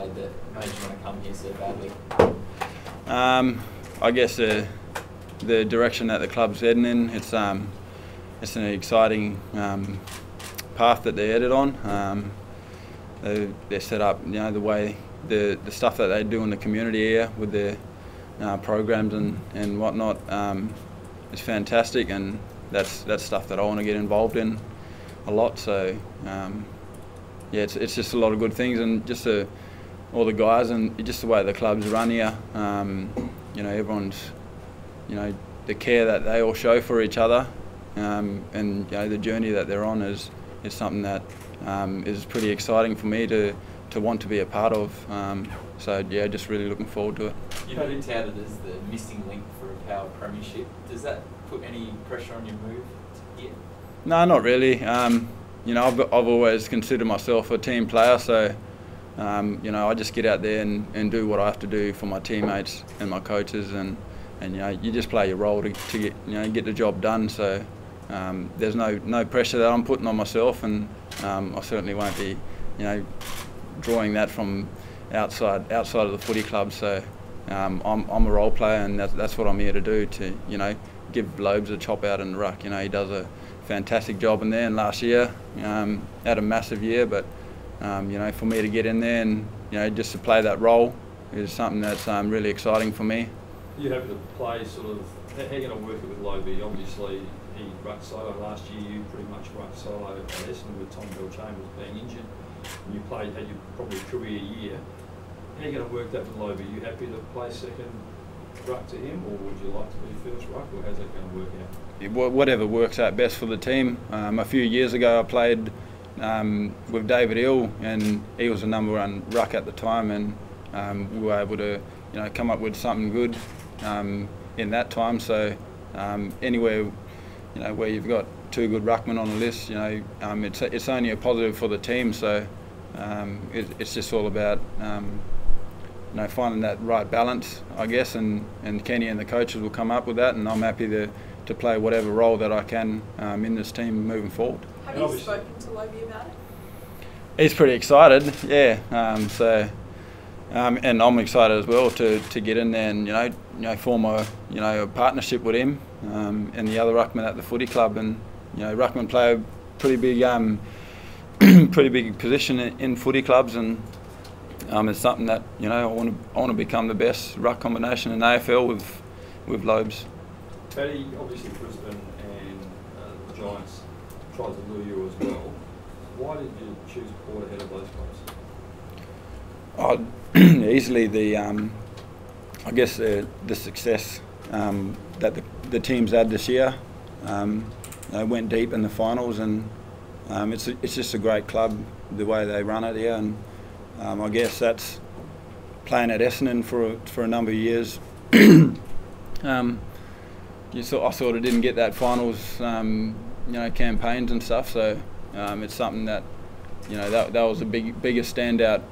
Adelaide that made you want to come here so badly? I guess the direction that the club's heading in, it's an exciting path that they're headed on. They're set up, the way the stuff that they do in the community here with their programs and whatnot is fantastic, and that's stuff that I want to get involved in a lot. So yeah, it's just a lot of good things, and just all the guys and just the way the club's run here. Everyone's, the care that they all show for each other, and the journey that they're on is something that is pretty exciting for me to want to be a part of. So yeah, just really looking forward to it. You've been touted as the missing link for a power premiership. Does that put any pressure on your move here? No, not really. I've always considered myself a team player, so I just get out there and do what I have to do for my teammates and my coaches, and you just play your role to get the job done. So there's no pressure that I'm putting on myself, and I certainly won't be drawing that from outside of the footy club. So I'm a role player, and that's what I'm here to do, to give Lobes a chop out in the ruck. He does a fantastic job in there, and last year had a massive year, but for me to get in there and just to play that role is something that's really exciting for me. You happy to play sort of, how are you going to work it with Lobie? Obviously he rucked solo last year, you pretty much rucked solo at Essendon with Tom Bell-Chambers being injured, and you had your probably career year. How are you going to work that with Lobie? Are you happy to play second ruck to him, or would you like to be first ruck, or how's that going to work out? Whatever works out best for the team. A few years ago I played with David Hill, and he was the #1 ruck at the time, and we were able to come up with something good in that time. So anywhere where you've got two good ruckmen on the list, it's only a positive for the team. So it's just all about finding that right balance, I guess, and Kenny and the coaches will come up with that, and I'm happy to play whatever role that I can in this team moving forward. Have you spoken to Lobie about it? He's pretty excited, yeah. And I'm excited as well to get in there and form a partnership with him and the other ruckman at the footy club. And ruckmen play a pretty big position in footy clubs, and it's something that I want to become the best ruck combination in AFL with Lobes. Paddy, obviously Brisbane and the Giants tried to lure you as well. Why did you choose Port ahead of those clubs? Easily I guess the success that the teams had this year. They went deep in the finals, and it's just a great club the way they run it here, and I guess that's playing at Essendon for a number of years. I sort of didn't get that finals campaigns and stuff, so it's something that that was the biggest standout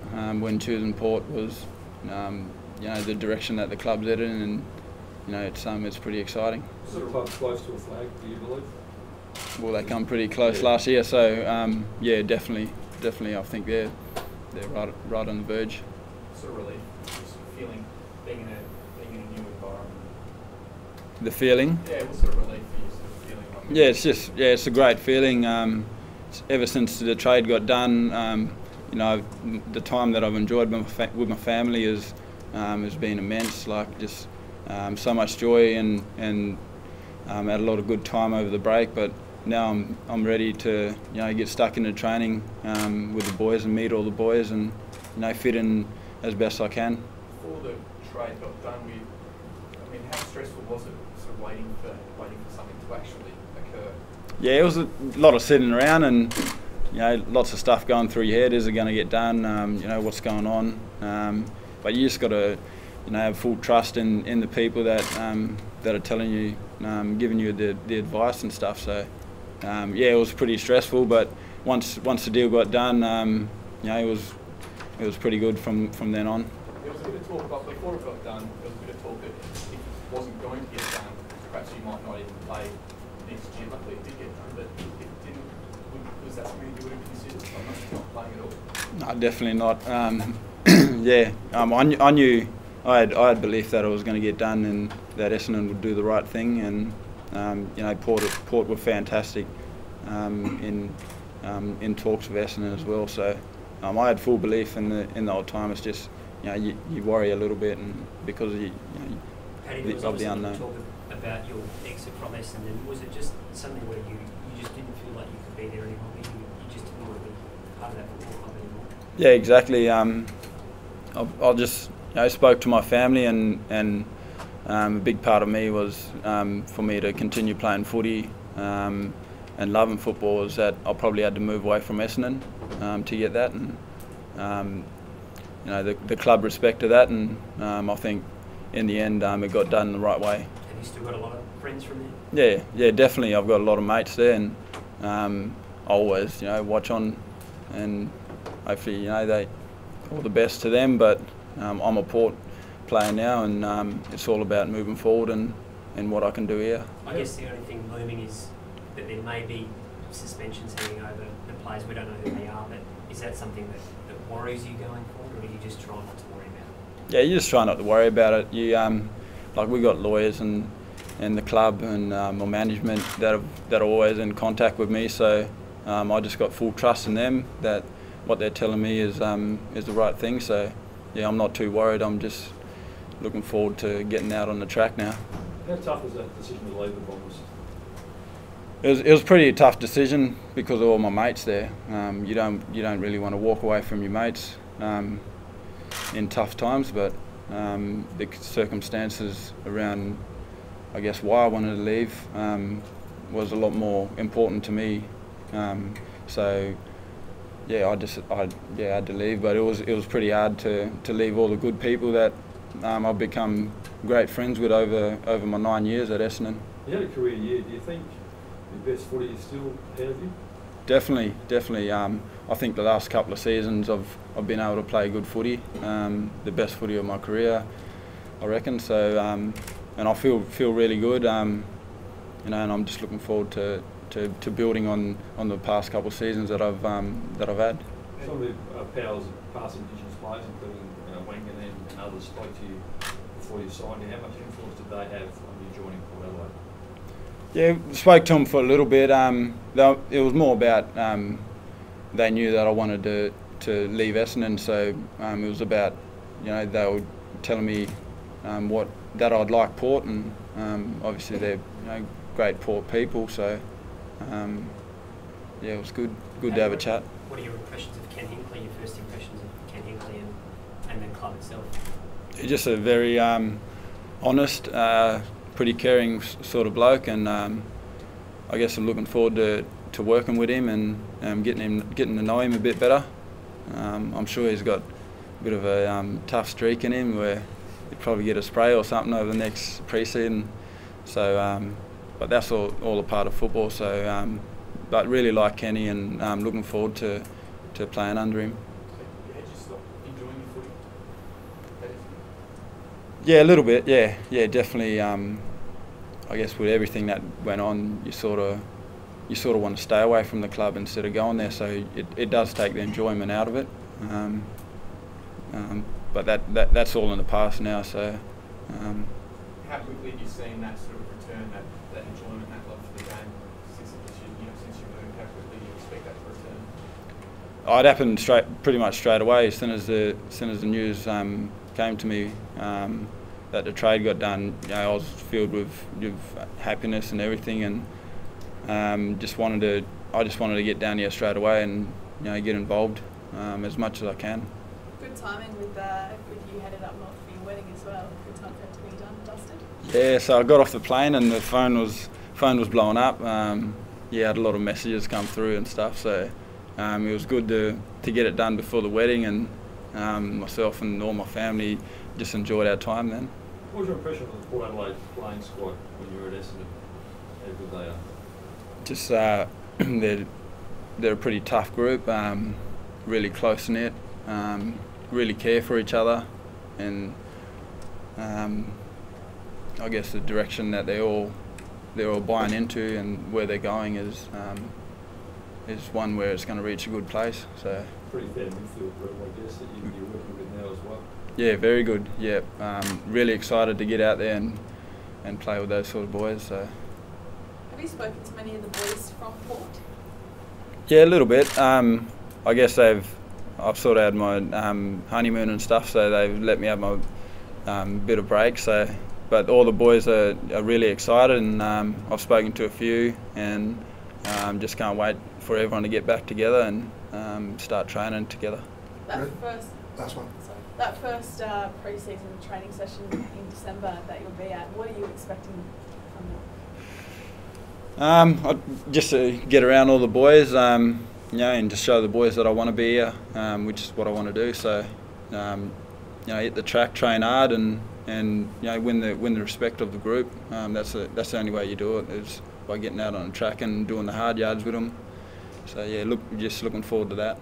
when choosing Port was the direction that the club's headed in, and it's pretty exciting. So the club's close to a flag, do you believe? Well, they come pretty close last year, so yeah, definitely I think they're right on the verge. Sort of relief, sort of feeling being in a new environment. The feeling? Yeah, what sort of relief are you sort of feeling? Yeah, it's a great feeling. Ever since the trade got done, the time that I've enjoyed with my family has been immense. Like just so much joy, and had a lot of good time over the break. But now I'm ready to get stuck into training with the boys and meet all the boys and fit in as best I can. Before the trade got done, how stressful was it, sort of waiting for something to actually occur? Yeah, it was a lot of sitting around, and lots of stuff going through your head. Is it going to get done? What's going on? But you just got to have full trust in the people that are telling you, giving you the advice and stuff. So yeah, it was pretty stressful, but once the deal got done, it was pretty good from then on. There was a bit of talk about before it got done. There was a bit of talk that if it wasn't going to get done, perhaps you might not even play next year. Luckily, it did get done, but if it didn't, was that something you would have considered? Not playing at all? No, definitely not. Yeah, I knew, I had belief that it was going to get done and that Essendon would do the right thing, and Port were fantastic in talks with Essendon as well. So I had full belief in the old timers. Just you worry a little bit, and because Paddy, of the unknown. Talk about your exit from Essendon. Was it just something where you just didn't feel like you could be there anymore? You just didn't want to be part of that football club anymore? Yeah, exactly. I just spoke to my family, and a big part of me was for me to continue playing footy and loving football was that I probably had to move away from Essendon to get that, and the club respected that, and I think in the end it got done the right way. Have you still got a lot of friends from there? Yeah, definitely. I've got a lot of mates there, and I always watch on, and hopefully they all the best to them. But I'm a Port player now, and it's all about moving forward and what I can do here. I guess the only thing looming is that there may be suspensions hanging over the players. We don't know who they are, but is that something that worries you going forward, or do you just try not to worry about it? Yeah, you just try not to worry about it. You like we got lawyers and the club and my management that are always in contact with me. So I just got full trust in them that what they're telling me is the right thing. So yeah, I'm not too worried. I'm just looking forward to getting out on the track now. How tough was that decision to leave the Bombers? It was a pretty tough decision because of all my mates there. You don't really want to walk away from your mates in tough times, but the circumstances around, I guess, why I wanted to leave was a lot more important to me. So yeah, I had to leave, but it was pretty hard to leave all the good people that I've become great friends with over my 9 years at Essendon. You had a career year. Do you think the best footy is still ahead of you? Definitely. I think the last couple of seasons I've been able to play good footy, the best footy of my career, I reckon. So and I feel really good, and I'm just looking forward to building on the past couple of seasons that I've had. Some of the powers of past Indigenous players, including Wangan and others, spoke to you before you signed. How much influence did they have on you joining Port Adelaide? Yeah, spoke to them for a little bit. It was more about they knew that I wanted to leave Essendon, so it was about they were telling me that I'd like Port, and obviously they're great Port people, so yeah, it was good to have a chat. What are your impressions of Ken Hinkley? Your first impressions of Ken Hinkley and the club itself? He's just a very honest, pretty caring sort of bloke, and I guess I'm looking forward to working with him and getting to know him a bit better. I'm sure he's got a bit of a tough streak in him where he'd probably get a spray or something over the next pre-season. So, but that's all a part of football. So, but really like Kenny, and looking forward to playing under him. Had you stopped enjoying your footy? Yeah, a little bit. Yeah, definitely. I guess with everything that went on, you sort of want to stay away from the club instead of going there. So it does take the enjoyment out of it. But that's all in the past now. So. How quickly have you seen that sort of return, that enjoyment, that love for the game since you moved? How quickly do you expect that to return? It happened pretty much straight away. As soon as the news came to me that the trade got done, I was filled with happiness and everything, and I just wanted to get down here straight away and get involved as much as I can. Good timing with you headed up north for your wedding as well. Good time for it to be done and dusted. Yeah, so I got off the plane and the phone was blowing up. I had a lot of messages come through and stuff. So it was good to get it done before the wedding, and myself and all my family just enjoyed our time then. What was your impression of the Port Adelaide playing squad when you were at Essendon? How good they are? Just they're a pretty tough group, really close knit, really care for each other, and I guess the direction that they're all buying into and where they're going is is one where it's going to reach a good place. So Pretty fair midfield group, I guess, that you're working with now as well. yeah, very good. Yeah, really excited to get out there and play with those sort of boys. So Have you spoken to many of the boys from Port? yeah, a little bit. I guess I've sort of had my honeymoon and stuff, so they've let me have my bit of break. So, but all the boys are really excited, and I've spoken to a few, and just can't wait for everyone to get back together and start training together. That first, Last one. sorry, that first pre-season training session in December that you'll be at, what are you expecting from that? Just to get around all the boys, and just show the boys that I want to be here, which is what I want to do. So, hit the track, train hard, and win the respect of the group. That's the only way you do it, is by getting out on the track and doing the hard yards with them. So yeah, just looking forward to that.